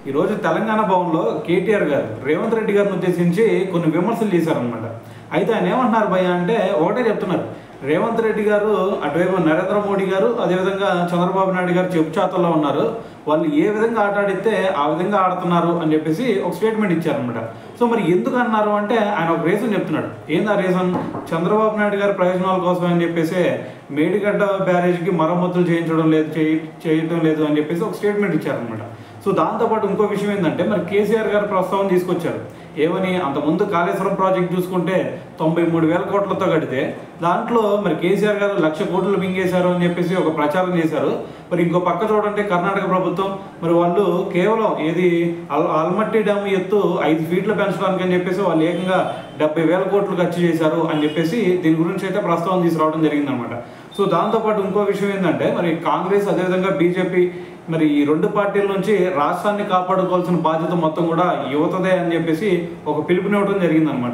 ఈరోజు తెలంగాణ భవన్లో కేటీఆర్ గారు రేవంత్ రెడ్డి గారిని ఉద్దేశించి కొన్ని విమర్శలు చేశారనమాట. అయితే ఆయన ఏమంటున్నారు భయ్య అంటే ఒకటే చెప్తున్నారు, రేవంత్ రెడ్డి గారు అటువైపు నరేంద్ర మోడీ గారు అదేవిధంగా చంద్రబాబు నాయుడు గారు చెప్పుచాతల్లో ఉన్నారు, వాళ్ళు ఏ విధంగా ఆట ఆడితే ఆ విధంగా ఆడుతున్నారు అని చెప్పేసి ఒక స్టేట్మెంట్ ఇచ్చారనమాట. సో మరి ఎందుకు అన్నారు అంటే ఆయన ఒక రీజన్ చెప్తున్నాడు. ఏంది ఆ రీజన్? చంద్రబాబు నాయుడు గారి ప్రయోజనాల కోసం అని చెప్పేసి మేడిగడ్డ బ్యారేజ్కి మరమ్మతులు చేయటం లేదు అని చెప్పేసి ఒక స్టేట్మెంట్ ఇచ్చారనమాట. సో దాంతోపాటు ఇంకో విషయం ఏంటంటే మరి కేసీఆర్ గారు ప్రస్తావన తీసుకొచ్చారు. ఏమని? అంతకుముందు కాళేశ్వరం ప్రాజెక్ట్ చూసుకుంటే 93,000 కోట్లతో కడితే దాంట్లో మరి కేసీఆర్ గారు 1,00,000 కోట్లు మింగేశారు అని చెప్పేసి ఒక ప్రచారం చేశారు. మరి ఇంకో పక్క చూడంటే కర్ణాటక ప్రభుత్వం మరి వాళ్ళు కేవలం ఏది ఆల్మట్టి డ్యామ్ ఎత్తు 5 ఫీట్లు పెంచడానికి అని చెప్పేసి వాళ్ళు ఏకంగా 70,000 కోట్లు ఖర్చు చేశారు అని చెప్పేసి దీని గురించి అయితే ప్రస్తావన తీసుకురావడం జరిగిందనమాట. సో దాంతోపాటు ఇంకో విషయం ఏంటంటే మరి కాంగ్రెస్ అదేవిధంగా బీజేపీ మరి ఈ రెండు పార్టీల నుంచి రాష్ట్రాన్ని కాపాడుకోవాల్సిన బాధ్యత మొత్తం కూడా యువతదే అని చెప్పేసి ఒక పిలుపునివ్వడం జరిగిందనమాట.